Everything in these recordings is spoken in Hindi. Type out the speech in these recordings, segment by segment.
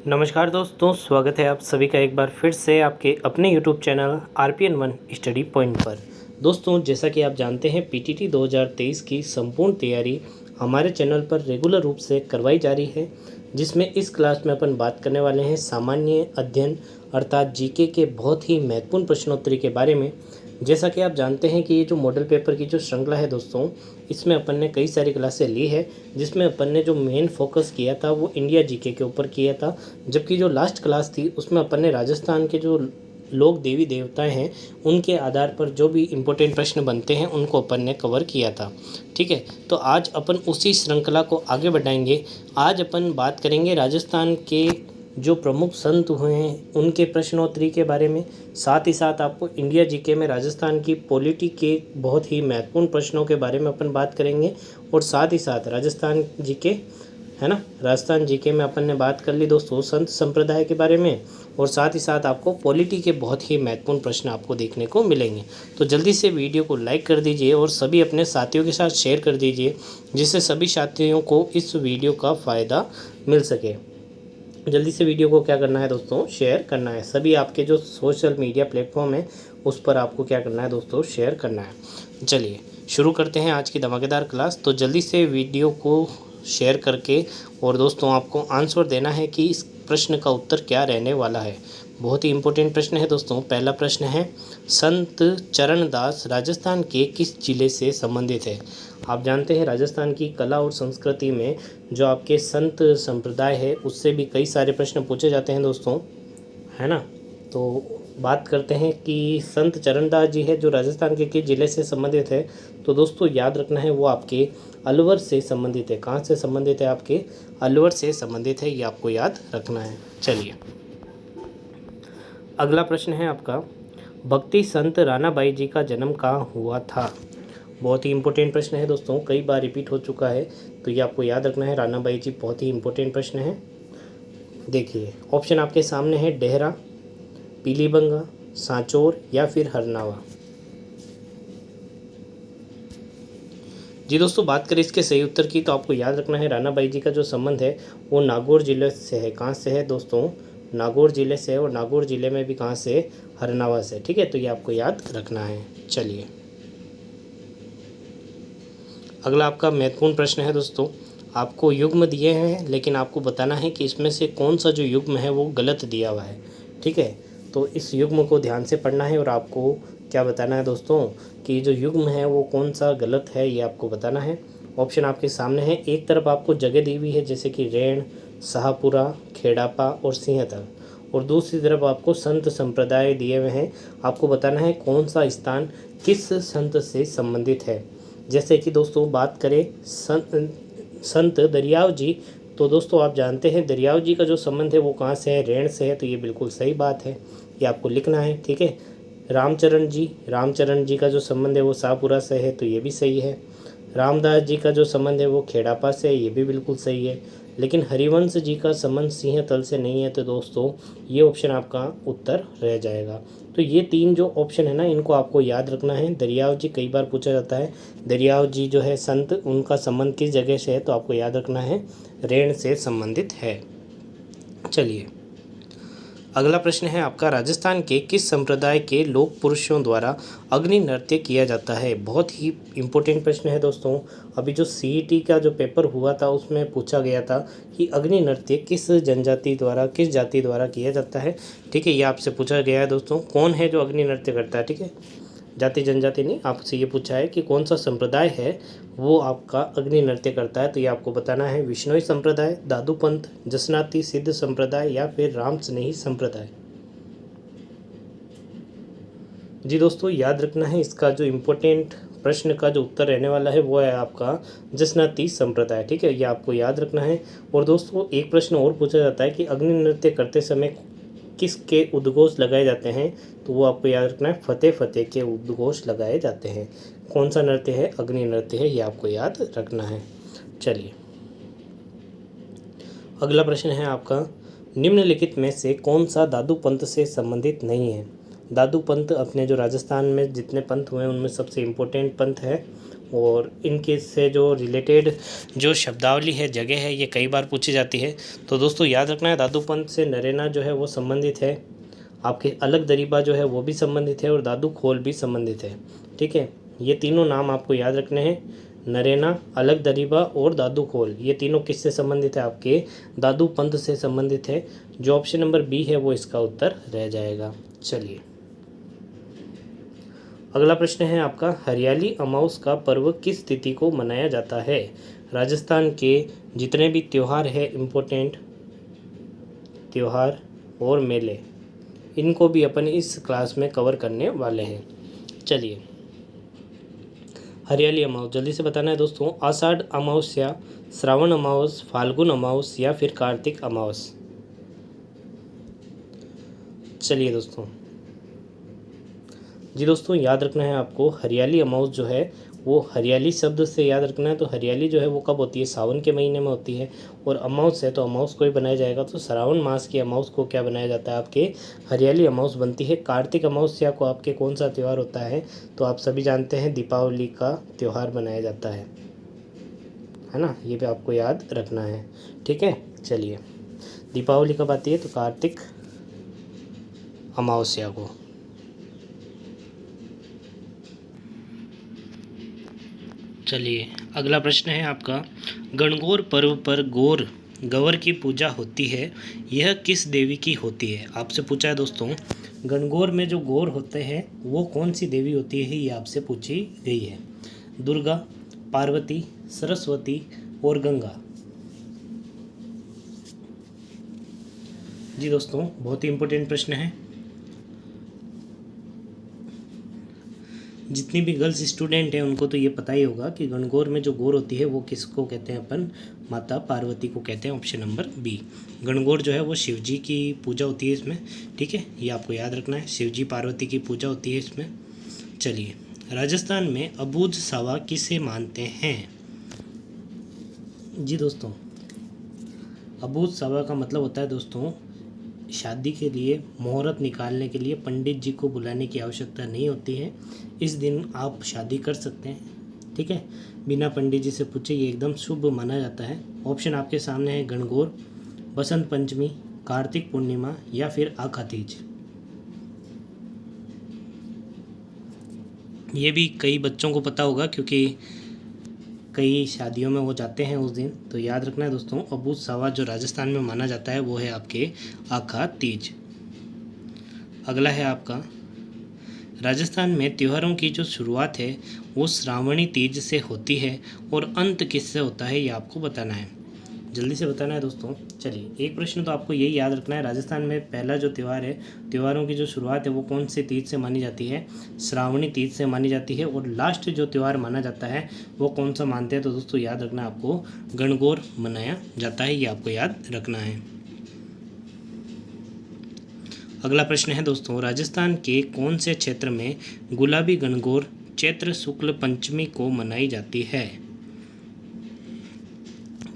नमस्कार दोस्तों, स्वागत है आप सभी का एक बार फिर से आपके अपने YouTube channel RPN1 study point पर। दोस्तों, जैसा कि आप जानते हैं PTT 2023 की संपूर्ण तैयारी हमारे चैनल पर रेगुलर रूप से करवाई जा रही है, जिसमें इस क्लास में अपन बात करने वाले हैं सामान्य अध्ययन अर्थात जीके के बहुत ही महत्वपूर्ण प्रश्नोत्तरी के बारे में। जैसा कि आप जानते हैं कि ये जो मॉडल पेपर की जो श्रृंखला है दोस्तों, इसमें अपन ने कई सारी क्लासें ली है, जिसमें अपन ने जो मेन फोकस किया था वो इंडिया जीके के ऊपर किया था। जबकि जो लास्ट क्लास थी उसमें अपन ने राजस्थान के जो लोग देवी देवताएं हैं उनके आधार पर जो भी इम्पोर्टेंट प्रश्न बनते हैं उनको अपन ने कवर किया था। ठीक है, तो आज अपन उसी श्रृंखला को आगे बढ़ाएंगे। आज अपन बात करेंगे राजस्थान के जो प्रमुख संत हुए हैं उनके प्रश्नोत्तरी के बारे में। साथ ही साथ आपको इंडिया जीके में राजस्थान की पॉलिटी के बहुत ही महत्वपूर्ण प्रश्नों के बारे में अपन बात करेंगे। और साथ ही साथ राजस्थान जीके है ना, राजस्थान जीके में अपन ने बात कर ली दोस्तों संत संप्रदाय के बारे में। और साथ ही साथ आपको पॉलिटी के बहुत ही महत्वपूर्ण प्रश्न आपको देखने को मिलेंगे। तो जल्दी से वीडियो को लाइक कर दीजिए और सभी अपने साथियों के साथ शेयर कर दीजिए, जिससे सभी साथियों को इस वीडियो का फ़ायदा मिल सके। जल्दी से वीडियो को क्या करना है दोस्तों, शेयर करना है। सभी आपके जो सोशल मीडिया प्लेटफॉर्म है उस पर आपको क्या करना है दोस्तों, शेयर करना है। चलिए शुरू करते हैं आज की धमाकेदार क्लास। तो जल्दी से वीडियो को शेयर करके और दोस्तों आपको आंसर देना है कि इस प्रश्न का उत्तर क्या रहने वाला है। बहुत ही इंपॉर्टेंट प्रश्न है दोस्तों। पहला प्रश्न है, संत चरणदास राजस्थान के किस जिले से संबंधित है। आप जानते हैं राजस्थान की कला और संस्कृति में जो आपके संत संप्रदाय है उससे भी कई सारे प्रश्न पूछे जाते हैं दोस्तों, है ना। तो बात करते हैं कि संत चरणदास जी है जो राजस्थान के किस जिले से संबंधित है। तो दोस्तों याद रखना है वो आपके अलवर से संबंधित है। कहाँ से संबंधित है, आपके अलवर से संबंधित है, ये आपको याद रखना है। चलिए अगला प्रश्न है आपका, भक्ति संत रानाबाई जी का जन्म कहाँ हुआ था। बहुत ही इंपॉर्टेंट प्रश्न है दोस्तों, कई बार रिपीट हो चुका है, तो ये आपको याद रखना है। रानाबाई जी बहुत ही इंपॉर्टेंट प्रश्न है। देखिए ऑप्शन आपके सामने है, डेहरा, पीलीबंगा, सांचौर या फिर हरनावा। जी दोस्तों, बात करें इसके सही उत्तर की तो आपको याद रखना है रानाबाई जी का जो संबंध है वो नागौर जिले से है। कहाँ से है दोस्तों, नागौर जिले से है। और नागौर जिले में भी कहाँ से, हरनावा से। ठीक है, तो ये आपको याद रखना है। चलिए अगला आपका महत्वपूर्ण प्रश्न है दोस्तों। आपको युग्म दिए हैं लेकिन आपको बताना है कि इसमें से कौन सा जो युग्म है वो गलत दिया हुआ है। ठीक है, तो इस युग्म को ध्यान से पढ़ना है और आपको क्या बताना है दोस्तों कि जो युग्म है वो कौन सा गलत है, ये आपको बताना है। ऑप्शन आपके सामने है। एक तरफ आपको जगह दी हुई है जैसे कि रेण, शाहपुरा, खेड़ापा और सिंहतल, और दूसरी तरफ आपको संत संप्रदाय दिए हुए हैं। आपको बताना है कौन सा स्थान किस संत से संबंधित है। जैसे कि दोस्तों बात करें संत दरियाव जी, तो दोस्तों आप जानते हैं दरियाव जी का जो संबंध है वो कहाँ से है, रेण से है, तो ये बिल्कुल सही बात है, ये आपको लिखना है। ठीक है, रामचरण जी का जो संबंध है वो शाहपुरा से है, तो ये भी सही है। रामदास जी का जो संबंध है वो खेड़ापा से है, ये भी बिल्कुल सही है। लेकिन हरिवंश जी का संबंध सिंहतल से नहीं है, तो दोस्तों ये ऑप्शन आपका उत्तर रह जाएगा। तो ये तीन जो ऑप्शन है ना, इनको आपको याद रखना है। दरियाव जी कई बार पूछा जाता है, दरियाव जी जो है संत, उनका संबंध किस जगह से है, तो आपको याद रखना है रेण से संबंधित है। चलिए अगला प्रश्न है आपका, राजस्थान के किस संप्रदाय के लोक पुरुषों द्वारा अग्नि नृत्य किया जाता है। बहुत ही इम्पोर्टेंट प्रश्न है दोस्तों। अभी जो CET का जो पेपर हुआ था उसमें पूछा गया था कि अग्नि नृत्य किस जनजाति द्वारा, किस जाति द्वारा किया जाता है। ठीक है, ये आपसे पूछा गया है दोस्तों, कौन है जो अग्नि नृत्य करता है। ठीक है, जाति जनजाति नहीं, आपसे ये पूछा है कि कौन सा संप्रदाय है वो आपका अग्नि नृत्य करता है। तो ये आपको बताना है, विश्नोई संप्रदाय, दादू पंथ, जसनाती सिद्ध संप्रदाय या फिर राम स्नेही संप्रदाय। जी दोस्तों याद रखना है, इसका जो इम्पोर्टेंट प्रश्न का जो उत्तर रहने वाला है वो है आपका जसनाती संप्रदाय। ठीक है, ये आपको याद रखना है। और दोस्तों एक प्रश्न और पूछा जाता है कि अग्नि नृत्य करते समय किसके उद्घोष लगाए जाते हैं, तो वो आपको याद रखना है, फतेह फतेह के उद्घोष लगाए जाते हैं। कौन सा नृत्य है, अग्नि नृत्य है, ये आपको याद रखना है। चलिए अगला प्रश्न है आपका, निम्नलिखित में से कौन सा दादू पंथ से संबंधित नहीं है। दादू पंथ अपने जो राजस्थान में जितने पंथ हुए हैं उनमें सबसे इम्पोर्टेंट पंथ है और इनके से जो रिलेटेड जो शब्दावली है, जगह है, ये कई बार पूछी जाती है। तो दोस्तों याद रखना है, दादू पंथ से नरेना जो है वो संबंधित है, आपके अलग दरीबा जो है वो भी संबंधित है और दादू खोल भी संबंधित है। ठीक है, ये तीनों नाम आपको याद रखने हैं, नरेना, अलग दरीबा और दादू खोल। ये तीनों किससे संबंधित है? आपके दादू पंथ से संबंधित है। जो ऑप्शन नंबर बी है वो इसका उत्तर रह जाएगा। चलिए अगला प्रश्न है आपका, हरियाली अमावस का पर्व किस तिथि को मनाया जाता है? राजस्थान के जितने भी त्यौहार है, इम्पोर्टेंट त्यौहार और मेले, इनको भी अपन इस क्लास में कवर करने वाले हैं। चलिए हरियाली अमावस जल्दी से बताना है दोस्तों, आषाढ़ अमावस्या, श्रावण अमावस, फाल्गुन अमावस या फिर कार्तिक अमावस। चलिए दोस्तों, जी दोस्तों याद रखना है आपको, हरियाली अमावस जो है वो हरियाली शब्द से याद रखना है। तो हरियाली जो है वो कब होती है? सावन के महीने में होती है। और अमावस है तो अमावस को ही बनाया जाएगा। तो श्रावण मास की अमावस को क्या बनाया जाता है? आपके हरियाली अमावस बनती है। कार्तिक अमावस्या को आपके कौन सा त्यौहार होता है? तो आप सभी जानते हैं, दीपावली का त्यौहार बनाया जाता है ना। ये भी आपको याद रखना है। ठीक है, चलिए दीपावली कब आती है? तो कार्तिक अमावस्या को। चलिए अगला प्रश्न है आपका, गणगौर पर्व पर गौर की पूजा होती है, यह किस देवी की होती है? आपसे पूछा है दोस्तों, गणगौर में जो गौर होते हैं वो कौन सी देवी होती है, ये आपसे पूछी गई है। दुर्गा, पार्वती, सरस्वती और गंगा। जी दोस्तों बहुत ही इम्पोर्टेंट प्रश्न है। जितनी भी गर्ल्स स्टूडेंट हैं उनको तो ये पता ही होगा कि गणगौर में जो गौर होती है वो किसको कहते हैं? अपन माता पार्वती को कहते हैं। Option number B. गणगौर जो है वो शिव जी की पूजा होती है इसमें। ठीक है, ये आपको याद रखना है, शिव जी पार्वती की पूजा होती है इसमें। चलिए राजस्थान में अबूझ सावा किसे मानते हैं? जी दोस्तों, अबूझ सावा का मतलब होता है दोस्तों, शादी के लिए मुहूर्त निकालने के लिए पंडित जी को बुलाने की आवश्यकता नहीं होती है। इस दिन आप शादी कर सकते हैं। ठीक है, बिना पंडित जी से पूछे, ये एकदम शुभ माना जाता है। ऑप्शन आपके सामने है, गणगौर, बसंत पंचमी, कार्तिक पूर्णिमा या फिर आखा तीज। ये भी कई बच्चों को पता होगा क्योंकि कई शादियों में वो जाते हैं उस दिन। तो याद रखना है दोस्तों, अबूझ सावा जो राजस्थान में माना जाता है वो है आपके आखा तीज। अगला है आपका, राजस्थान में त्योहारों की जो शुरुआत है वो श्रावणी तीज से होती है और अंत किससे होता है, ये आपको बताना है। जल्दी से बताना है दोस्तों। चलिए एक प्रश्न तो आपको यही याद रखना है, राजस्थान में पहला जो त्यौहार है, त्योहारों की जो शुरुआत है वो कौन से तीज से मानी जाती है? श्रावणी तीज से मानी जाती है। और लास्ट जो त्यौहार माना जाता है वो कौन सा मानते हैं? तो दोस्तों याद रखना, आपको गणगौर मनाया जाता है, ये आपको याद रखना है। अगला प्रश्न है दोस्तों, राजस्थान के कौन से क्षेत्र में गुलाबी गणगौर चैत्र शुक्ल पंचमी को मनाई जाती है?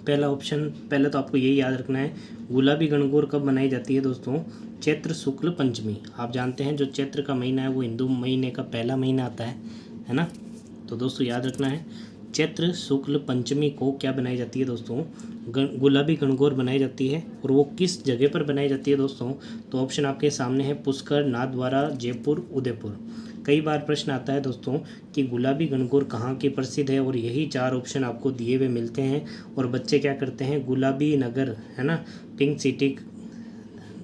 पहला ऑप्शन, पहले तो आपको यही याद रखना है, गुलाबी गणगौर कब मनाई जाती है दोस्तों? चैत्र शुक्ल पंचमी। आप जानते हैं जो चैत्र का महीना है वो हिंदू महीने का पहला महीना आता है ना। तो दोस्तों याद रखना है, चैत्र शुक्ल पंचमी को क्या बनाई जाती है दोस्तों? गुलाबी गणगौर बनाई जाती है। और वो किस जगह पर बनाई जाती है दोस्तों? तो ऑप्शन आपके सामने है, पुष्कर, नाथद्वारा, जयपुर, उदयपुर। कई बार प्रश्न आता है दोस्तों कि गुलाबी गणगौर कहाँ की प्रसिद्ध है, और यही चार ऑप्शन आपको दिए हुए मिलते हैं। और बच्चे क्या करते हैं, गुलाबी नगर है ना, पिंक सिटी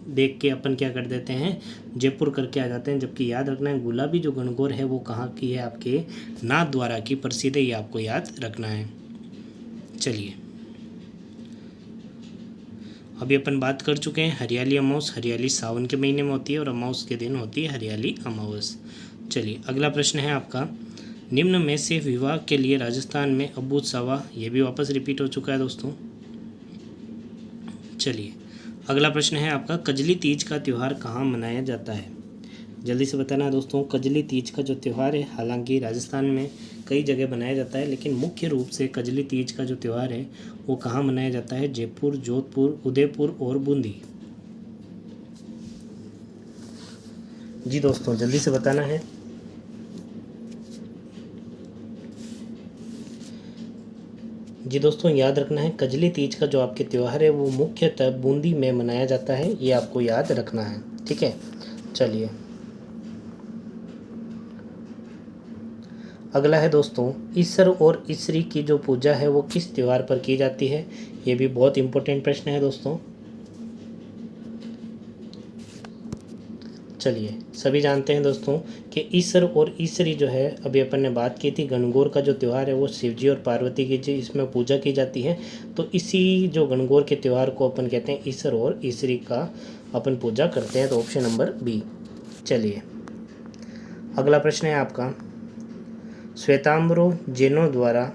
देख के अपन क्या कर देते हैं, जयपुर करके आ जाते हैं। जबकि याद रखना है, गुलाबी जो गणगौर है वो कहाँ की है? आपके नाथद्वारा की प्रसिद्ध है, ये आपको याद रखना है। चलिए अभी अपन बात कर चुके हैं हरियाली अमावस। हरियाली सावन के महीने में होती है और अमावस के दिन होती है हरियाली अमावस। चलिए अगला प्रश्न है आपका, निम्न में से विवाह के लिए राजस्थान में अबूझ सावा, ये भी वापस रिपीट हो चुका है दोस्तों। चलिए अगला प्रश्न है आपका, कजली तीज का त्यौहार कहाँ मनाया जाता है? जल्दी से बताना है दोस्तों, कजली तीज का जो त्यौहार है, हालांकि राजस्थान में कई जगह बनाया जाता है, लेकिन मुख्य रूप से कजली तीज का जो त्यौहार है वो कहाँ मनाया जाता है? जयपुर, जोधपुर, उदयपुर और बूंदी। जी दोस्तों जल्दी से बताना है। जी दोस्तों, याद रखना है कजली तीज का जो आपके त्यौहार है वो मुख्यतः बूंदी में मनाया जाता है, ये आपको याद रखना है। ठीक है, चलिए अगला है दोस्तों, ईसर और ईसरी की जो पूजा है वो किस त्यौहार पर की जाती है। ये भी बहुत इंपॉर्टेंट प्रश्न है दोस्तों। चलिए सभी जानते हैं दोस्तों कि ईसर और ईसरी जो है, अभी अपन ने बात की थी, गणगौर का जो त्यौहार है वो शिवजी और पार्वती की जी इसमें पूजा की जाती है। तो इसी जो गणगौर के त्यौहार को अपन कहते हैं ईसर और ईसरी का अपन पूजा करते हैं, तो ऑप्शन नंबर बी। चलिए अगला प्रश्न है आपका, श्वेतांबरो जैनों द्वारा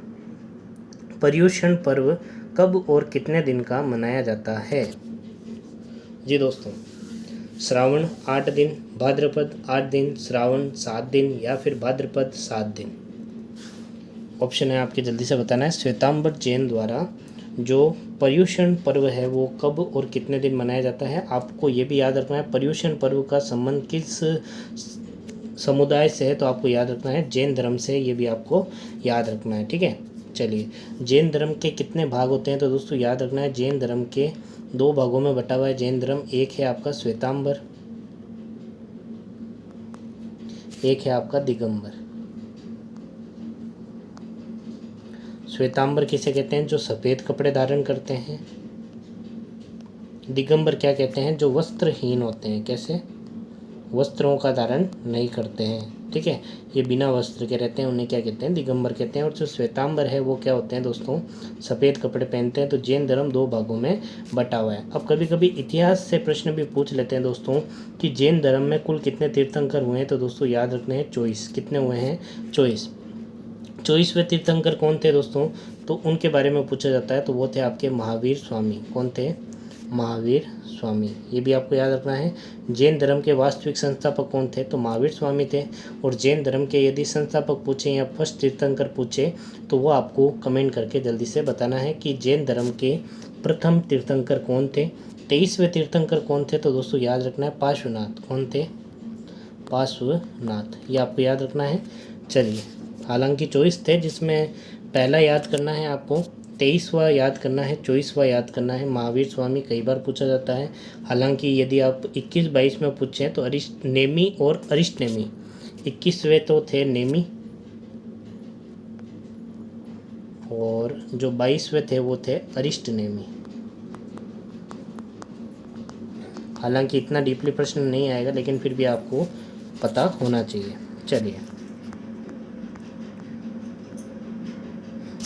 पर्युषण पर्व कब और कितने दिन का मनाया जाता है। जी दोस्तों, श्रावण 8 दिन, भाद्रपद 8 दिन, श्रावण 7 दिन या फिर भाद्रपद 7 दिन। ऑप्शन है आपके, जल्दी से बताना है। श्वेतांबर जैन द्वारा जो पर्युषण पर्व है वो कब और कितने दिन मनाया जाता है। आपको ये भी याद रखना है पर्युषण पर्व का संबंध किस समुदाय से है, तो आपको याद रखना है जैन धर्म से, ये भी आपको याद रखना है। ठीक है, चलिए जैन धर्म के कितने भाग होते हैं, तो दोस्तों याद रखना है जैन धर्म के 2 भागों में बटा हुआ है जैन धर्म। एक है आपका श्वेतांबर, एक है आपका दिगंबर। श्वेतांबर किसे कहते हैं, जो सफ़ेद कपड़े धारण करते हैं। दिगंबर क्या कहते हैं, जो वस्त्रहीन होते हैं। कैसे, वस्त्रों का धारण नहीं करते हैं। ठीक है, ये बिना वस्त्र के रहते हैं, उन्हें क्या कहते हैं, दिगंबर कहते हैं। और जो श्वेतांबर है वो क्या होते हैं दोस्तों, सफ़ेद कपड़े पहनते हैं। तो जैन धर्म 2 भागों में बटा हुआ है। अब कभी कभी इतिहास से प्रश्न भी पूछ लेते हैं दोस्तों कि जैन धर्म में कुल कितने तीर्थंकर हुए हैं, तो दोस्तों याद रखने हैं 24। कितने हुए हैं, 24। 24वें तीर्थंकर कौन थे दोस्तों, तो उनके बारे में पूछा जाता है, तो वो थे आपके महावीर स्वामी। कौन थे, महावीर स्वामी। ये भी आपको याद रखना है। जैन धर्म के वास्तविक संस्थापक कौन थे, तो महावीर स्वामी थे। और जैन धर्म के यदि संस्थापक पूछे या फर्स्ट तीर्थंकर पूछे तो वो आपको कमेंट करके जल्दी से बताना है कि जैन धर्म के प्रथम तीर्थंकर कौन थे। 23वें तीर्थंकर कौन थे, तो दोस्तों याद रखना है पार्श्वनाथ। कौन थे, पार्श्वनाथ, ये आपको याद रखना है। चलिए, हालांकि 24 थे, जिसमें पहला याद करना है आपको, 23वां याद करना है, 24वां याद करना है। महावीर स्वामी कई बार पूछा जाता है। हालांकि यदि आप 21-22 में पूछें तो अरिष्ट नेमी और अरिष्ट नेमी। 21वें तो थे नेमी और जो 22वें थे वो थे अरिष्ट नेमी। हालांकि इतना डीपली प्रश्न नहीं आएगा, लेकिन फिर भी आपको पता होना चाहिए। चलिए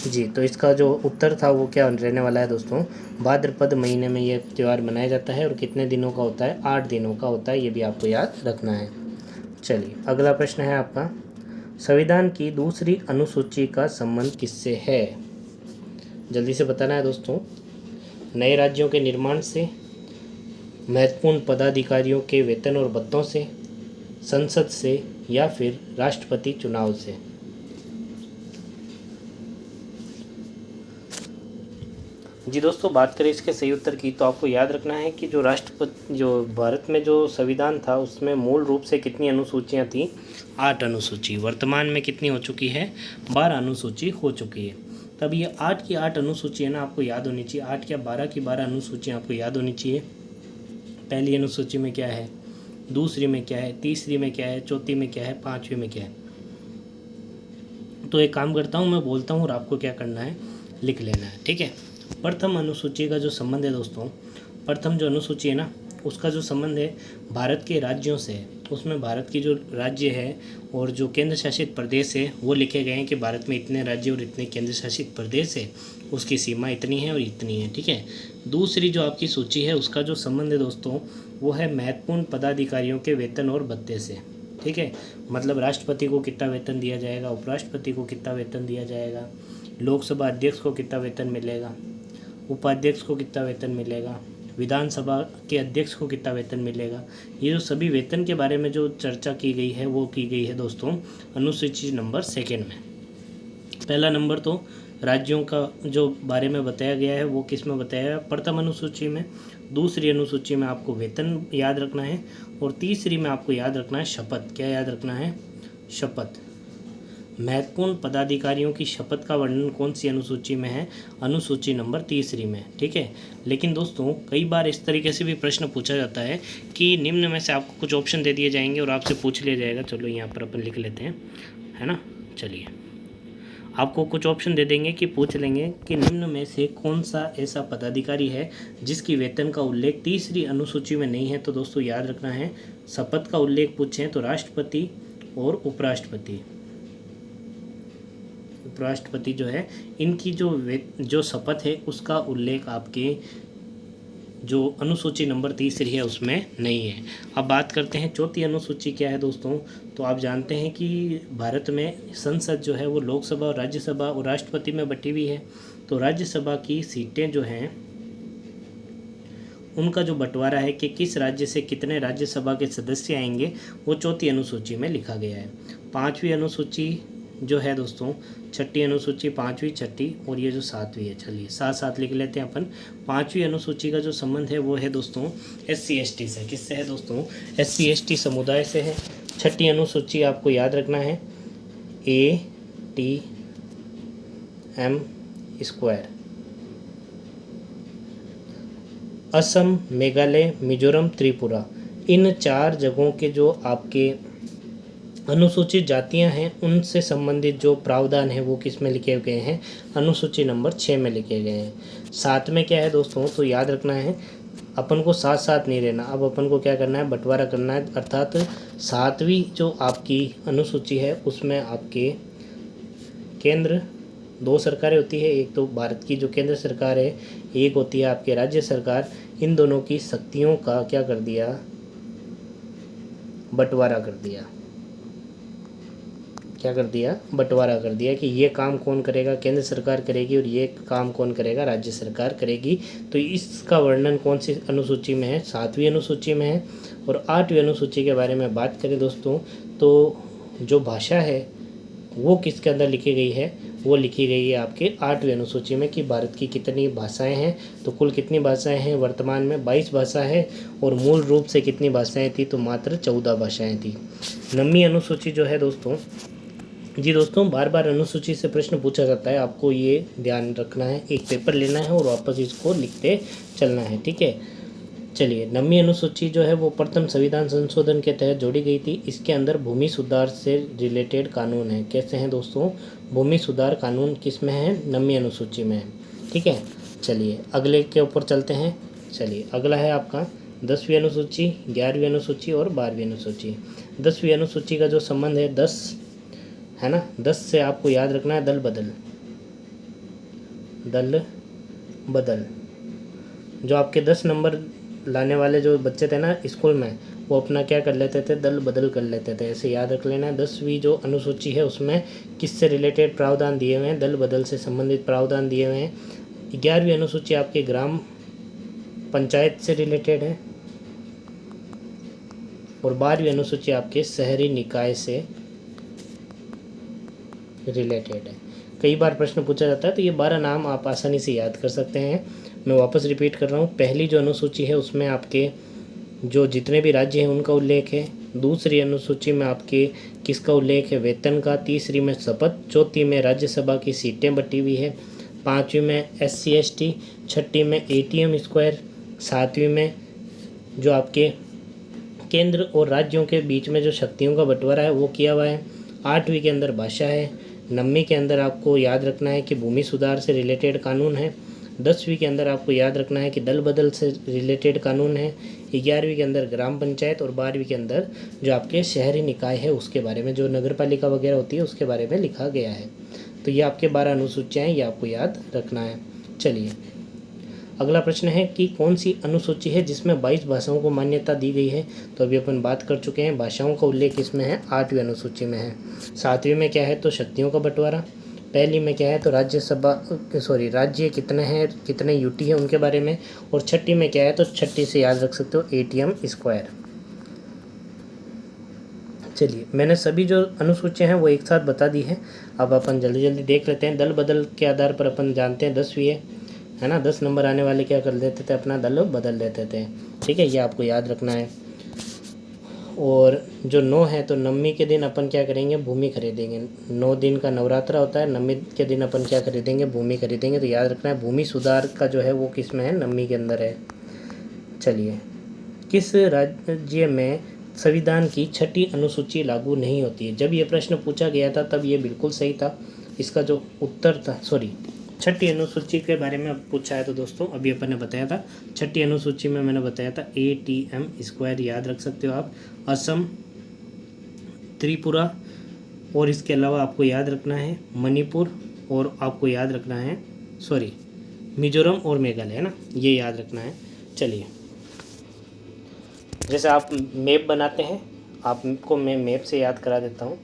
जी, तो इसका जो उत्तर था वो क्या रहने वाला है दोस्तों, भाद्रपद महीने में ये त्यौहार मनाया जाता है। और कितने दिनों का होता है, 8 दिनों का होता है, ये भी आपको याद रखना है। चलिए अगला प्रश्न है आपका, संविधान की दूसरी अनुसूची का संबंध किससे है। जल्दी से बताना है दोस्तों। नए राज्यों के निर्माण से, महत्वपूर्ण पदाधिकारियों के वेतन और भत्तों से, संसद से या फिर राष्ट्रपति चुनाव से। जी दोस्तों, बात करें इसके सही उत्तर की, तो आपको याद रखना है कि जो राष्ट्रपति, जो भारत में जो संविधान था उसमें मूल रूप से कितनी अनुसूचियां थी, 8 अनुसूची। वर्तमान में कितनी हो चुकी है, 12 अनुसूची हो चुकी है। तब ये 8 की 8 अनुसूची है ना, आपको याद होनी चाहिए। 8 या 12 की 12 अनुसूचियाँ आपको याद होनी चाहिए। पहली अनुसूची में क्या है, दूसरी में क्या है, तीसरी में क्या है, चौथी में क्या है, 5वीं में क्या है। तो एक काम करता हूँ, मैं बोलता हूँ और आपको क्या करना है, लिख लेना है। ठीक है, प्रथम अनुसूची का जो संबंध है दोस्तों, प्रथम जो अनुसूची है ना, उसका जो संबंध है भारत के राज्यों से है। उसमें भारत की जो राज्य है और जो केंद्र शासित प्रदेश है वो लिखे गए हैं कि भारत में इतने राज्य और इतने केंद्र शासित प्रदेश है, उसकी सीमा इतनी है और इतनी है। ठीक है, दूसरी जो आपकी सूची है उसका जो संबंध है दोस्तों वो है महत्वपूर्ण पदाधिकारियों के वेतन और भत्ते से। ठीक है, मतलब राष्ट्रपति को कितना वेतन दिया जाएगा, उपराष्ट्रपति को कितना वेतन दिया जाएगा, लोकसभा अध्यक्ष को कितना वेतन मिलेगा, उपाध्यक्ष को कितना वेतन मिलेगा, विधानसभा के अध्यक्ष को कितना वेतन मिलेगा। ये जो सभी वेतन के बारे में जो चर्चा की गई है वो की गई है दोस्तों अनुसूची नंबर 2 में। पहला नंबर तो राज्यों का जो बारे में बताया गया है वो किस में बताया गया, प्रथम अनुसूची में। दूसरी अनुसूची में आपको वेतन याद रखना है और तीसरी में आपको याद रखना है शपथ। क्या याद रखना है, शपथ। महत्वपूर्ण पदाधिकारियों की शपथ का वर्णन कौन सी अनुसूची में है? अनुसूची नंबर 3 में। ठीक है, लेकिन दोस्तों कई बार इस तरीके से भी प्रश्न पूछा जाता है कि निम्न में से आपको कुछ ऑप्शन दे दिए जाएंगे और आपसे पूछ लिया जाएगा। चलो यहाँ पर अपन लिख लेते हैं, है ना। चलिए, आपको कुछ ऑप्शन दे देंगे कि पूछ लेंगे कि निम्न में से कौन सा ऐसा पदाधिकारी है जिसकी वेतन का उल्लेख 3री अनुसूची में नहीं है। तो दोस्तों याद रखना है, शपथ का उल्लेख पूछें तो राष्ट्रपति और उपराष्ट्रपति जो है, इनकी जो शपथ है उसका उल्लेख आपके जो अनुसूची नंबर 3 है उसमें नहीं है। अब बात करते हैं चौथी अनुसूची क्या है दोस्तों। तो आप जानते हैं कि भारत में संसद जो है वो लोकसभा और राज्यसभा और राष्ट्रपति में बटी हुई है। तो राज्यसभा की सीटें जो हैं उनका जो बंटवारा है कि किस राज्य से कितने राज्यसभा के सदस्य आएंगे, वो चौथी अनुसूची में लिखा गया है। 5वीं अनुसूची जो है दोस्तों, 6ठी अनुसूची, 5वीं, 6ठी और ये जो 7वीं है, चलिए साथ साथ लिख लेते हैं अपन। 5वीं अनुसूची का जो संबंध है वो है दोस्तों SC/ST से। किससे है दोस्तों? SC/ST समुदाय से है। 6ठी अनुसूची आपको याद रखना है ATM²। असम, मेघालय, मिजोरम, त्रिपुरा, इन 4 जगहों के जो आपके अनुसूचित जातियां हैं उनसे संबंधित जो प्रावधान है वो किस में लिखे गए हैं? अनुसूची नंबर 6 में लिखे गए हैं। 7 में क्या है दोस्तों? तो याद रखना है, अपन को साथ साथ नहीं रहना, अब अपन को क्या करना है? बंटवारा करना है। अर्थात 7वीं जो आपकी अनुसूची है उसमें आपके केंद्र 2 सरकारें होती है, एक तो भारत की जो केंद्र सरकार है, एक होती है आपके राज्य सरकार। इन दोनों की शक्तियों का क्या कर दिया? बंटवारा कर दिया। क्या कर दिया? बंटवारा कर दिया कि ये काम कौन करेगा? केंद्र सरकार करेगी और ये काम कौन करेगा? राज्य सरकार करेगी। तो इसका वर्णन कौन सी अनुसूची में है? 7वीं अनुसूची में है। और 8वीं अनुसूची के बारे में बात करें दोस्तों, तो जो भाषा है वो किसके अंदर लिखी गई है? वो लिखी गई है आपके 8वीं अनुसूची में कि भारत की कितनी भाषाएं हैं। तो कुल कितनी भाषाएं हैं? वर्तमान में 22 भाषा है। और मूल रूप से कितनी भाषाएं थी? तो मात्र 14 भाषाएं थी। 9वीं अनुसूची जो है दोस्तों, जी दोस्तों, बार बार अनुसूची से प्रश्न पूछा जाता है, आपको ये ध्यान रखना है, एक पेपर लेना है और वापस इसको लिखते चलना है। ठीक है, चलिए। 9वीं अनुसूची जो है वो प्रथम संविधान संशोधन के तहत जोड़ी गई थी। इसके अंदर भूमि सुधार से रिलेटेड कानून है। कैसे हैं दोस्तों? भूमि सुधार कानून किस में है? 9वीं अनुसूची में है। ठीक है, चलिए अगले के ऊपर चलते हैं। चलिए, अगला है आपका 10वीं अनुसूची, 11वीं अनुसूची और 12वीं अनुसूची। 10वीं अनुसूची का जो संबंध है 10 है ना, 10 से आपको याद रखना है दल बदल। जो आपके 10 नंबर लाने वाले जो बच्चे थे ना स्कूल में, वो अपना क्या कर लेते थे? दल बदल कर लेते थे। ऐसे याद रख लेना है। 10वीं जो अनुसूची है उसमें किससे रिलेटेड प्रावधान दिए हुए हैं? दल बदल से संबंधित प्रावधान दिए हुए हैं। 11वीं अनुसूची आपके ग्राम पंचायत से रिलेटेड है। और 12वीं अनुसूची आपके शहरी निकाय से रिलेटेड है। कई बार प्रश्न पूछा जाता है, तो ये 12 नाम आप आसानी से याद कर सकते हैं। मैं वापस रिपीट कर रहा हूँ। पहली जो अनुसूची है उसमें आपके जो जितने भी राज्य हैं उनका उल्लेख है। दूसरी अनुसूची में आपके किसका उल्लेख है? वेतन का। तीसरी में शपथ। चौथी में राज्यसभा की सीटें बटी हुई है। 5वीं में SC/ST। 6ठी में ATM²। 7वीं में जो आपके केंद्र और राज्यों के बीच में जो शक्तियों का बंटवारा है वो किया हुआ है। 8वीं के अंदर भाषा है। 9वीं के अंदर आपको याद रखना है कि भूमि सुधार से रिलेटेड कानून है। 10वीं के अंदर आपको याद रखना है कि दल बदल से रिलेटेड कानून है। 11वीं के अंदर ग्राम पंचायत और 12वीं के अंदर जो आपके शहरी निकाय है उसके बारे में, जो नगर पालिका वगैरह होती है उसके बारे में लिखा गया है। तो ये आपके 12 अनुसूचियाँ हैं, ये आपको याद रखना है। चलिए, अगला प्रश्न है कि कौन सी अनुसूची है जिसमें 22 भाषाओं को मान्यता दी गई है। तो अभी अपन बात कर चुके हैं, भाषाओं का उल्लेख इसमें है, 8वीं अनुसूची में है। 7वीं में क्या है? तो शक्तियों का बंटवारा। पहली में क्या है? तो राज्य कितने हैं, कितने यूटी है उनके बारे में। और 6ठी में क्या है? तो 6ठी से याद रख सकते हो ATM²। चलिए, मैंने सभी जो अनुसूचियाँ हैं वो एक साथ बता दी है। अब अपन जल्दी जल्दी देख लेते हैं। दल बदल के आधार पर अपन जानते हैं 10वीं है ना, 10 नंबर आने वाले क्या कर देते थे? अपना दल बदल देते थे। ठीक है, ये आपको याद रखना है। और जो 9 है तो नवमी के दिन अपन क्या करेंगे, भूमि खरीदेंगे। 9 दिन का नवरात्रा होता है, नवमी के दिन अपन क्या खरीदेंगे, भूमि खरीदेंगे। तो याद रखना है भूमि सुधार का जो है वो किस में है, नवमी के अंदर है। चलिए, किस राज्य में संविधान की 6ठी अनुसूची लागू नहीं होती है? जब ये प्रश्न पूछा गया था तब ये बिल्कुल सही था। इसका जो उत्तर था, सॉरी, 6ठी अनुसूची के बारे में पूछा है तो दोस्तों अभी अपन ने बताया था। 6ठी अनुसूची में मैंने बताया था ATM², याद रख सकते हो आप। असम, त्रिपुरा, और इसके अलावा आपको याद रखना है मणिपुर, और आपको याद रखना है मिजोरम और मेघालय, है ना, ये याद रखना है। चलिए, जैसे आप मैप बनाते हैं, आपको मैं मैप से याद करा देता हूँ।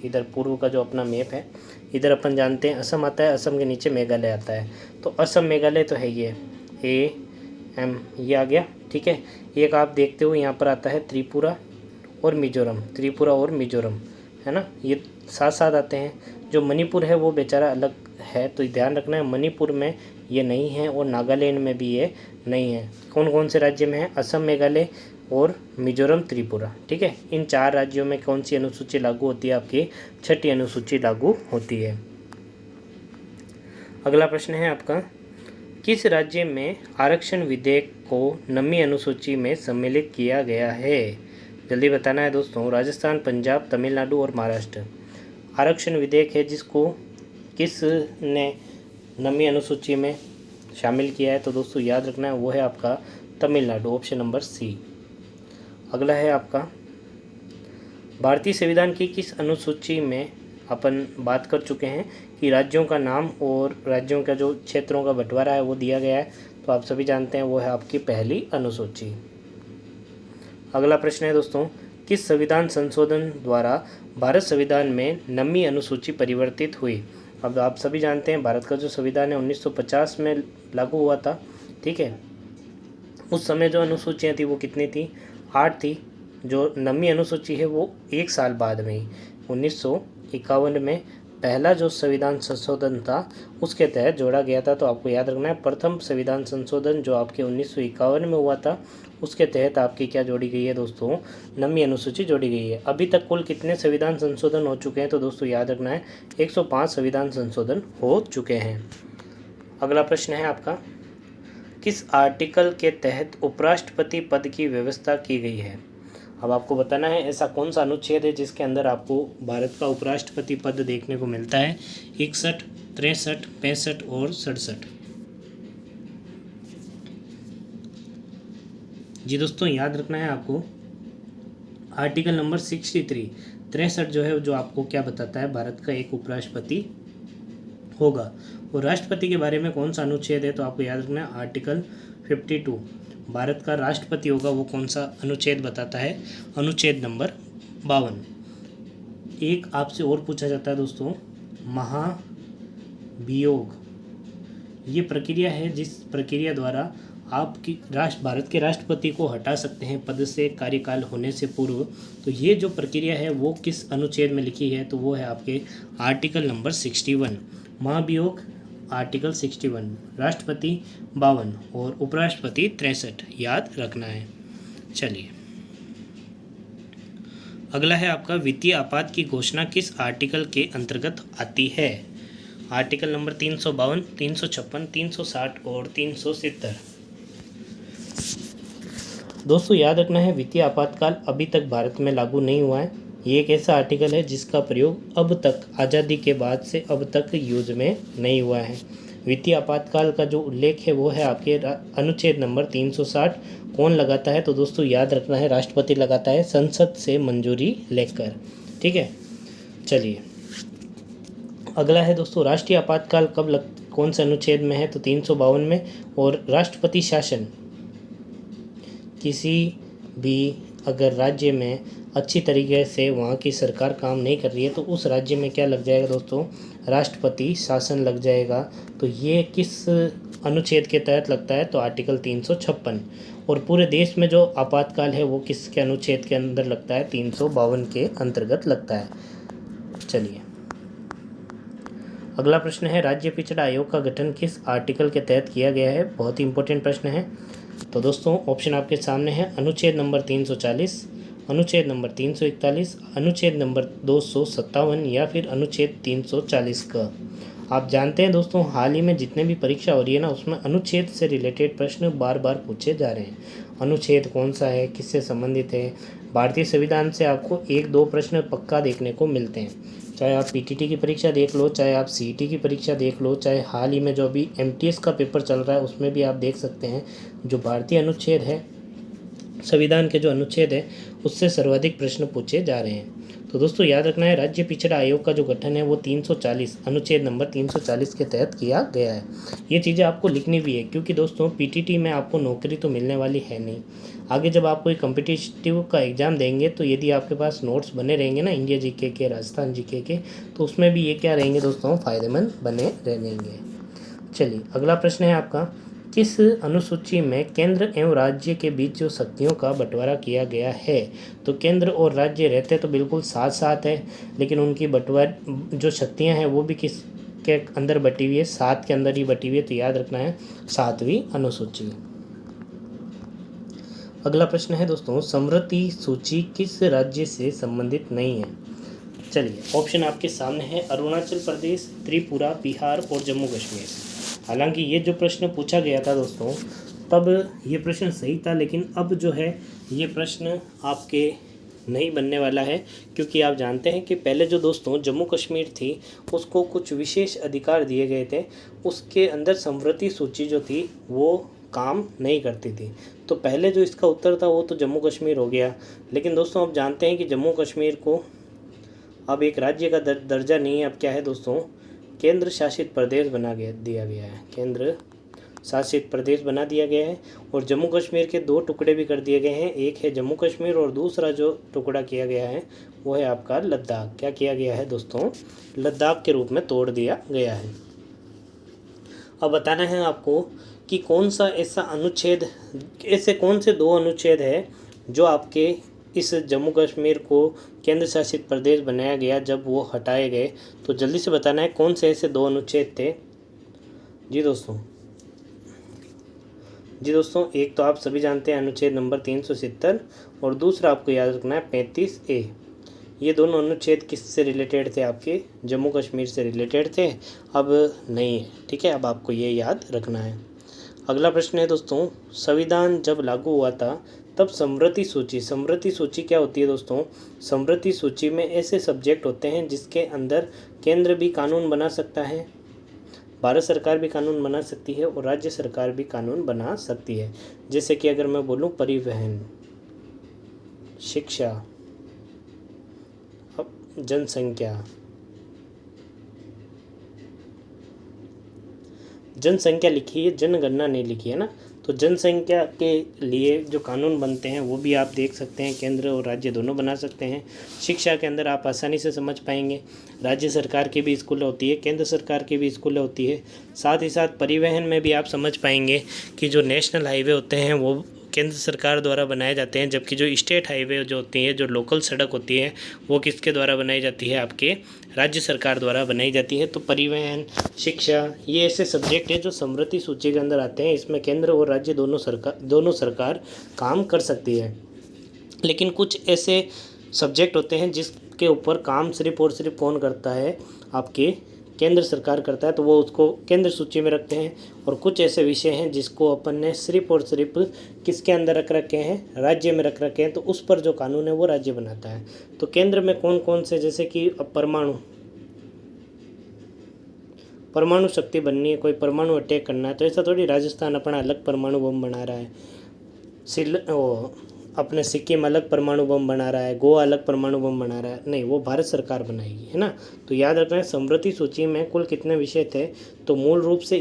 इधर पूर्व का जो अपना मैप है, इधर अपन जानते हैं असम आता है, असम के नीचे मेघालय आता है। तो असम मेघालय तो है ये AM, ये आ गया, ठीक है। एक आप देखते हो यहाँ पर आता है त्रिपुरा और मिजोरम, है ना, ये साथ साथ आते हैं। जो मणिपुर है वो बेचारा अलग है, तो ध्यान रखना है मणिपुर में ये नहीं है और नागालैंड में भी ये नहीं है। कौन कौन से राज्य में है, असम, मेघालय और मिजोरम, त्रिपुरा, ठीक है। इन 4 राज्यों में कौन सी अनुसूची लागू होती है, आपकी 6ठी अनुसूची लागू होती है। अगला प्रश्न है आपका, किस राज्य में आरक्षण विधेयक को 9वीं अनुसूची में सम्मिलित किया गया है? जल्दी बताना है दोस्तों। राजस्थान, पंजाब, तमिलनाडु और महाराष्ट्र। आरक्षण विधेयक है जिसको किसने 9वीं अनुसूची में शामिल किया है? तो दोस्तों याद रखना है वो है आपका तमिलनाडु, ऑप्शन नंबर सी। अगला है आपका, भारतीय संविधान की किस अनुसूची में अपन बात कर चुके हैं कि राज्यों का नाम और राज्यों का जो क्षेत्रों का बंटवारा है वो दिया गया है? तो आप सभी जानते हैं वो है आपकी पहली अनुसूची। अगला प्रश्न है दोस्तों, किस संविधान संशोधन द्वारा भारत संविधान में 9वीं अनुसूची परिवर्तित हुई? अब आप सभी जानते हैं भारत का जो संविधान है 1950 में लागू हुआ था, ठीक है। उस समय जो अनुसूचियाँ थी वो कितनी थी, 8 थी। जो 9वीं अनुसूची है वो 1 साल बाद में ही 1951 में पहला जो संविधान संशोधन था उसके तहत जोड़ा गया था। तो आपको याद रखना है प्रथम संविधान संशोधन जो आपके 1951 में हुआ था उसके तहत आपकी क्या जोड़ी गई है दोस्तों, 9वीं अनुसूची जोड़ी गई है। अभी तक कुल कितने संविधान संशोधन हो चुके हैं? तो दोस्तों याद रखना है 105 संविधान संशोधन हो चुके हैं। अगला प्रश्न है आपका, किस आर्टिकल के तहत उपराष्ट्रपति पद की व्यवस्था की गई है? अब आपको बताना है ऐसा कौन सा अनुच्छेद है जिसके अंदर आपको भारत का उपराष्ट्रपति पद देखने को मिलता है। 61, 63, 65 और 67। जी दोस्तों याद रखना है आपको आर्टिकल नंबर 63, 63 जो है जो आपको क्या बताता है, भारत का एक उपराष्ट्रपति होगा। और राष्ट्रपति के बारे में कौन सा अनुच्छेद है? तो आपको याद रखना है आर्टिकल 52, भारत का राष्ट्रपति होगा वो कौन सा अनुच्छेद बताता है, अनुच्छेद नंबर 52। एक आपसे और पूछा जाता है दोस्तों, महाभियोग, ये प्रक्रिया है जिस प्रक्रिया द्वारा आपकी भारत के राष्ट्रपति को हटा सकते हैं पद से कार्यकाल होने से पूर्व। तो ये जो प्रक्रिया है वो किस अनुच्छेद में लिखी है? तो वो है आपके आर्टिकल नंबर 61। महाभियोग आर्टिकल 61, राष्ट्रपति 52 और उपराष्ट्रपति 63, याद रखना है। चलिए, अगला है आपका, वित्तीय आपात की घोषणा किस आर्टिकल के अंतर्गत आती है? आर्टिकल नंबर 352, 356, 360 और 370। दोस्तों याद रखना है वित्तीय आपातकाल अभी तक भारत में लागू नहीं हुआ है। ये एक ऐसा आर्टिकल है जिसका प्रयोग अब तक आज़ादी के बाद से अब तक यूज में नहीं हुआ है। वित्तीय आपातकाल का जो उल्लेख है वो है आपके अनुच्छेद नंबर 360। कौन लगाता है? तो दोस्तों याद रखना है राष्ट्रपति लगाता है संसद से मंजूरी लेकर, ठीक है। चलिए, अगला है दोस्तों, राष्ट्रीय आपातकाल कौन से अनुच्छेद में है? तो 352 में। और राष्ट्रपति शासन, किसी भी अगर राज्य में अच्छी तरीके से वहाँ की सरकार काम नहीं कर रही है तो उस राज्य में क्या लग जाएगा दोस्तों, राष्ट्रपति शासन लग जाएगा। तो ये किस अनुच्छेद के तहत लगता है? तो आर्टिकल 356। और पूरे देश में जो आपातकाल है वो किसके अनुच्छेद के अंदर लगता है? 352 के अंतर्गत लगता है। चलिए, अगला प्रश्न है, राज्य पिछड़ा आयोग का गठन किस आर्टिकल के तहत किया गया है? बहुत ही इंपॉर्टेंट प्रश्न है। तो दोस्तों ऑप्शन आपके सामने है, अनुच्छेद नंबर 340, अनुच्छेद नंबर 341, अनुच्छेद नंबर 257 या फिर अनुच्छेद 340 का। आप जानते हैं दोस्तों, हाल ही में जितने भी परीक्षा हो रही है ना, उसमें अनुच्छेद से रिलेटेड प्रश्न बार बार पूछे जा रहे हैं। अनुच्छेद कौन सा है, किससे संबंधित है? भारतीय संविधान से आपको 1-2 प्रश्न पक्का देखने को मिलते हैं। चाहे आप पीटीटी की परीक्षा देख लो, चाहे आप सीईटी की परीक्षा देख लो, चाहे हाल ही में जो अभी एमटीएस का पेपर चल रहा है उसमें भी आप देख सकते हैं, जो भारतीय अनुच्छेद है, संविधान के जो अनुच्छेद है, उससे सर्वाधिक प्रश्न पूछे जा रहे हैं। तो दोस्तों याद रखना है, राज्य पिछड़ा आयोग का जो गठन है वो 340 अनुच्छेद नंबर 340 के तहत किया गया है। ये चीज़ें आपको लिखनी भी है, क्योंकि दोस्तों पीटीटी में आपको नौकरी तो मिलने वाली है नहीं। आगे जब आप कोई कॉम्पिटिटिव का एग्ज़ाम देंगे तो यदि आपके पास नोट्स बने रहेंगे ना, इंडिया जीके के, राजस्थान जीके के, तो उसमें भी ये क्या रहेंगे दोस्तों, फ़ायदेमंद बने रहेंगे। चलिए अगला प्रश्न है आपका, किस अनुसूची में केंद्र एवं राज्य के बीच जो शक्तियों का बंटवारा किया गया है? तो केंद्र और राज्य रहते तो बिल्कुल साथ साथ है, लेकिन उनकी जो शक्तियां हैं वो भी किस के अंदर बटी हुई है? 7 के अंदर ही बटी हुई है। तो याद रखना है 7वीं अनुसूची। अगला प्रश्न है दोस्तों, समृद्धि सूची किस राज्य से संबंधित नहीं है? चलिए ऑप्शन आपके सामने है, अरुणाचल प्रदेश, त्रिपुरा, बिहार और जम्मू कश्मीर। हालांकि ये जो प्रश्न पूछा गया था दोस्तों, तब ये प्रश्न सही था, लेकिन अब जो है ये प्रश्न आपके नहीं बनने वाला है, क्योंकि आप जानते हैं कि पहले जो दोस्तों जम्मू कश्मीर थी उसको कुछ विशेष अधिकार दिए गए थे, उसके अंदर समृद्धि सूची जो थी वो काम नहीं करती थी। तो पहले जो इसका उत्तर था वो तो जम्मू कश्मीर हो गया, लेकिन दोस्तों आप जानते हैं कि जम्मू कश्मीर को अब एक राज्य का दर्जा नहीं है, अब क्या है दोस्तों, केंद्र शासित प्रदेश दिया गया है, केंद्र शासित प्रदेश बना दिया गया है। और जम्मू कश्मीर के 2 टुकड़े भी कर दिए गए हैं, एक है जम्मू कश्मीर और दूसरा जो टुकड़ा किया गया है वो है आपका लद्दाख। क्या किया गया है दोस्तों, लद्दाख के रूप में तोड़ दिया गया है। अब बताना है आपको कि कौन सा ऐसा अनुच्छेद, ऐसे कौन से 2 अनुच्छेद है जो आपके इस जम्मू कश्मीर को केंद्र शासित प्रदेश बनाया गया जब वो हटाए गए। तो जल्दी से बताना है कौन से ऐसे 2 अनुच्छेद थे। जी दोस्तों एक तो आप सभी जानते हैं अनुच्छेद नंबर 370, और दूसरा आपको याद रखना है 35A। ये दोनों अनुच्छेद किससे रिलेटेड थे? आपके जम्मू कश्मीर से रिलेटेड थे, अब नहीं है, ठीक है। अब आपको ये याद रखना है। अगला प्रश्न है दोस्तों, संविधान जब लागू हुआ था तब समृद्धि सूची क्या होती है दोस्तों? समृद्धि सूची में ऐसे सब्जेक्ट होते हैं जिसके अंदर केंद्र भी कानून बना सकता है, भारत सरकार भी कानून बना सकती है और राज्य सरकार भी कानून बना सकती है। जैसे कि अगर मैं बोलूं परिवहन, शिक्षा, जनसंख्या लिखी है, जनगणना नहीं लिखी है ना। तो जनसंख्या के लिए जो कानून बनते हैं वो भी आप देख सकते हैं, केंद्र और राज्य दोनों बना सकते हैं। शिक्षा के अंदर आप आसानी से समझ पाएंगे, राज्य सरकार की भी स्कूलें होती है, केंद्र सरकार की भी स्कूलें होती है। साथ ही साथ परिवहन में भी आप समझ पाएंगे कि जो नेशनल हाईवे होते हैं वो केंद्र सरकार द्वारा बनाए जाते हैं, जबकि जो स्टेट हाईवे जो होती है, जो लोकल सड़क होती है, वो किसके द्वारा बनाई जाती है? आपके राज्य सरकार द्वारा बनाई जाती है। तो परिवहन, शिक्षा, ये ऐसे सब्जेक्ट हैं जो समृद्धि सूची के अंदर आते हैं। इसमें केंद्र और राज्य दोनों सरकार काम कर सकती है। लेकिन कुछ ऐसे सब्जेक्ट होते हैं जिसके ऊपर काम सिर्फ और सिर्फ कौन करता है? आपके केंद्र सरकार करता है, तो वो उसको केंद्र सूची में रखते हैं। और कुछ ऐसे विषय हैं जिसको अपन ने सिर्फ और सिर्फ किसके अंदर रख रखे हैं? राज्य में रख रखे हैं, तो उस पर जो कानून है वो राज्य बनाता है। तो केंद्र में कौन कौन से, जैसे कि परमाणु शक्ति बननी है, कोई परमाणु अटैक करना है, तो ऐसा थोड़ी राजस्थान अपना अलग परमाणु बम बना रहा है, अपने सिक्किम अलग परमाणु बम बना रहा है, गोवा अलग परमाणु बम बना रहा है, नहीं, वो भारत सरकार बनाएगी, है ना। तो याद रखना है समृद्धि सूची में कुल कितने विषय थे? तो मूल रूप से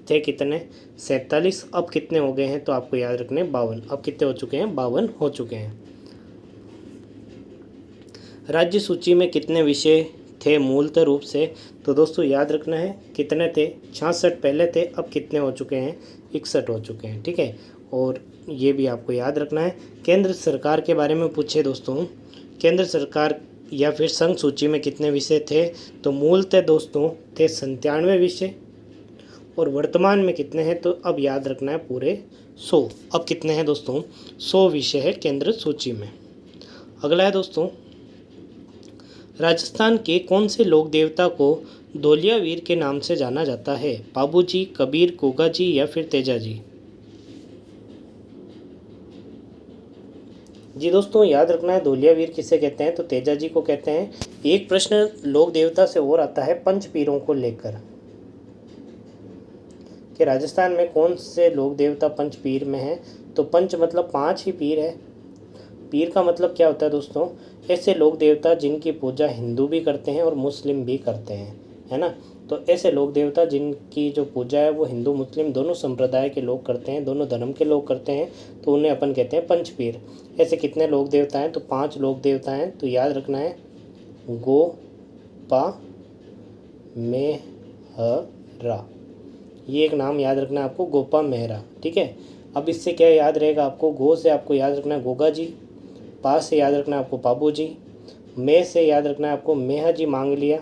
थे कितने? 47। अब कितने हो गए हैं? तो आपको याद रखने 52। अब कितने हो चुके हैं? 52 हो चुके हैं। राज्य सूची में कितने विषय थे मूलतः रूप से? तो दोस्तों याद रखना है कितने थे? 66 पहले थे, अब कितने हो चुके हैं? 61 हो चुके हैं, ठीक है। और ये भी आपको याद रखना है। केंद्र सरकार के बारे में पूछे दोस्तों, केंद्र सरकार या फिर संघ सूची में कितने विषय थे, तो मूलतः दोस्तों थे 97 विषय, और वर्तमान में कितने हैं, तो अब याद रखना है पूरे 100। अब कितने हैं दोस्तों, 100 विषय है केंद्र सूची में। अगला है दोस्तों, राजस्थान के कौन से लोक देवता को धोलियावीर के नाम से जाना जाता है, बाबूजी, कबीर, गोगा जी या फिर तेजा जी। जी दोस्तों, याद रखना है धोलियावीर किसे कहते हैं, तो तेजा जी को कहते हैं। एक प्रश्न लोक देवता से और आता है पंच पीरों को लेकर, कि राजस्थान में कौन से लोक देवता पंच पीर में हैं, तो पंच मतलब 5 ही पीर है। पीर का मतलब क्या होता है दोस्तों, ऐसे लोक देवता जिनकी पूजा हिंदू भी करते हैं और मुस्लिम भी करते हैं, है ना। तो ऐसे लोक देवता जिनकी जो पूजा है वो हिंदू मुस्लिम दोनों संप्रदाय के लोग करते हैं, दोनों धर्म के लोग करते हैं, तो उन्हें अपन कहते हैं पंच पीर। ऐसे कितने लोक देवता हैं, तो 5 लोक देवता हैं। तो याद रखना है गो पा मेहरा, ये एक नाम याद रखना है आपको, गोपा मेहरा, ठीक है। अब इससे क्या याद रहेगा आपको, गो से आपको याद रखना है गोगा जी, पा से याद रखना है आपको बाबू जी, मे से याद रखना है आपको मेहा जी मांग लिया,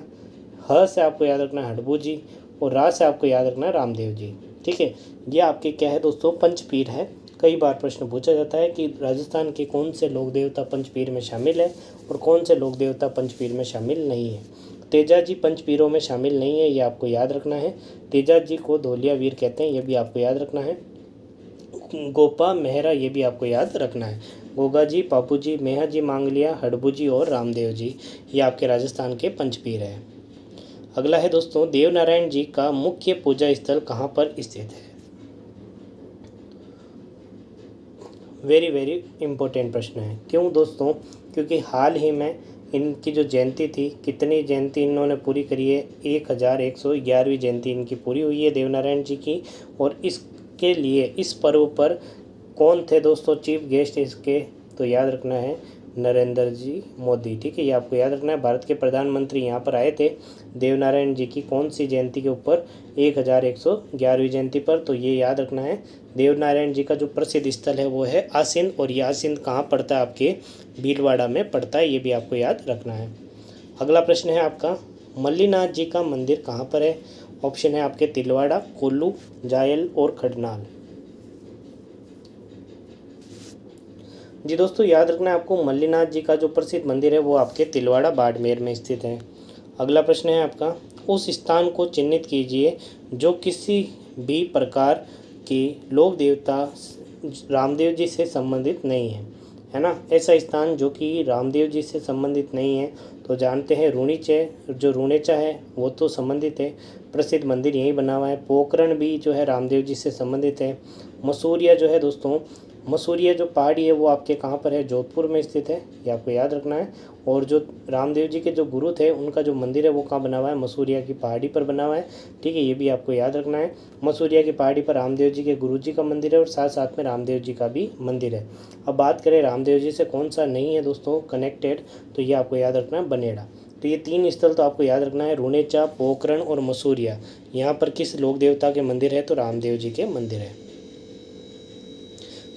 ह से आपको याद रखना है हडबू जी, और रा से आपको याद रखना है रामदेव जी, ठीक है। ये आपके क्या है दोस्तों, पंचपीर है। कई बार प्रश्न पूछा जाता है कि राजस्थान के कौन से लोक देवता पंचपीर में शामिल है और कौन से लोक देवता पंचपीर में शामिल नहीं है। तेजा जी पंचपीरों में शामिल नहीं है, ये आपको याद रखना है। तेजा जी को धोलियावीर कहते हैं, ये भी आपको याद रखना है। गोपा मेहरा, ये भी आपको याद रखना है। गोगा जी, पापू जी, मेहा जी मांग लिया, हडबू जी और रामदेव जी, ये आपके राजस्थान के पंचपीर है। अगला है दोस्तों, देवनारायण जी का मुख्य पूजा स्थल कहाँ पर स्थित है। वेरी वेरी इंपॉर्टेंट प्रश्न है। क्यों दोस्तों, क्योंकि हाल ही में इनकी जो जयंती थी, कितनी जयंती इन्होंने पूरी करी है, 1111वीं जयंती इनकी पूरी हुई है देवनारायण जी की। और इसके लिए इस पर्व पर कौन थे दोस्तों चीफ गेस्ट इसके, तो याद रखना है नरेंद्र जी मोदी, ठीक है। ये आपको याद रखना है, भारत के प्रधानमंत्री यहाँ पर आए थे देवनारायण जी की कौन सी जयंती के ऊपर, 1111वीं जयंती पर। तो ये याद रखना है, देवनारायण जी का जो प्रसिद्ध स्थल है वो है आसीन, और ये आसीन कहाँ पड़ता है, आपके भीलवाड़ा में पड़ता है, ये भी आपको याद रखना है। अगला प्रश्न है आपका, मल्लीनाथ जी का मंदिर कहाँ पर है। ऑप्शन है आपके तिलवाड़ा, कोल्लू, जायल और खडनाल। जी दोस्तों, याद रखना है आपको, मल्लीनाथ जी का जो प्रसिद्ध मंदिर है वो आपके तिलवाड़ा बाड़मेर में स्थित है। अगला प्रश्न है आपका, उस स्थान को चिन्हित कीजिए जो किसी भी प्रकार की लोक देवता रामदेव जी से संबंधित नहीं है ना। ऐसा स्थान जो कि रामदेव जी से संबंधित नहीं है, तो जानते हैं रूणीचे, जो रूणेचा है वो तो संबंधित है, प्रसिद्ध मंदिर यहीं बना हुआ है। पोखरण भी जो है रामदेव जी से संबंधित है। मसूरिया जो है दोस्तों, मसूरिया जो पहाड़ी है वो आपके कहाँ पर है, जोधपुर में स्थित है, ये आपको याद रखना है। और जो रामदेव जी के जो गुरु थे उनका जो मंदिर है वो कहाँ बना हुआ है, मसूरिया की पहाड़ी पर बना हुआ है, ठीक है। ये भी आपको याद रखना है, मसूरिया की पहाड़ी पर रामदेव जी के गुरु जी का मंदिर है और साथ साथ में रामदेव जी का भी मंदिर है। अब बात करें रामदेव जी से कौन सा नहीं है दोस्तों कनेक्टेड, तो ये आपको याद रखना है बनेड़ा। तो ये 3 स्थल तो आपको याद रखना है, रूणेचा, पोखरण और मसूरिया। यहाँ पर किस लोक देवता के मंदिर है, तो रामदेव जी के मंदिर है।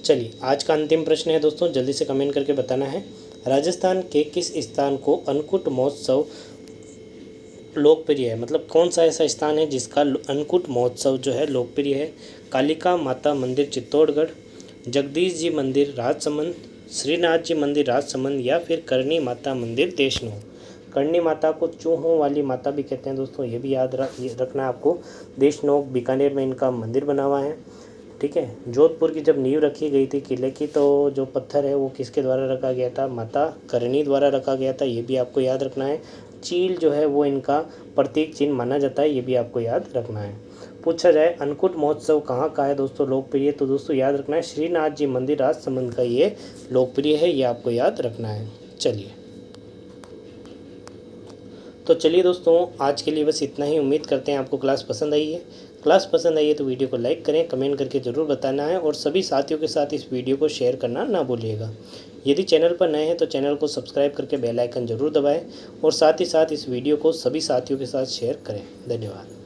चलिए, आज का अंतिम प्रश्न है दोस्तों, जल्दी से कमेंट करके बताना है, राजस्थान के किस स्थान को अन्नकूट महोत्सव लोकप्रिय है। मतलब कौन सा ऐसा स्थान है जिसका अन्नकूट महोत्सव जो है लोकप्रिय है। कालिका माता मंदिर चित्तौड़गढ़, जगदीश जी मंदिर राजसमंद, श्रीनाथ जी मंदिर राजसमंद या फिर करणी माता मंदिर देशनोक। करणी माता को चूहों वाली माता भी कहते हैं दोस्तों, ये भी याद रखना है आपको। देशनोक बीकानेर में इनका मंदिर बना हुआ है, ठीक है। जोधपुर की जब नींव रखी गई थी किले की, तो जो पत्थर है वो किसके द्वारा रखा गया था, माता करणी द्वारा रखा गया था, ये भी आपको याद रखना है। चील जो है वो इनका प्रतीक चिन्ह माना जाता है, ये भी आपको याद रखना है। पूछा जाए अन्नकूट महोत्सव कहाँ का है दोस्तों लोकप्रिय, तो दोस्तों याद रखना है श्रीनाथ जी मंदिर राजसमंद का ये लोकप्रिय है, ये आपको याद रखना है। चलिए दोस्तों, आज के लिए बस इतना ही। उम्मीद करते हैं आपको क्लास पसंद आई है। क्लास पसंद आई है तो वीडियो को लाइक करें, कमेंट करके ज़रूर बताना है और सभी साथियों के साथ इस वीडियो को शेयर करना ना भूलिएगा। यदि चैनल पर नए हैं तो चैनल को सब्सक्राइब करके बेल आइकन ज़रूर दबाएं और साथ ही साथ इस वीडियो को सभी साथियों के साथ शेयर करें। धन्यवाद।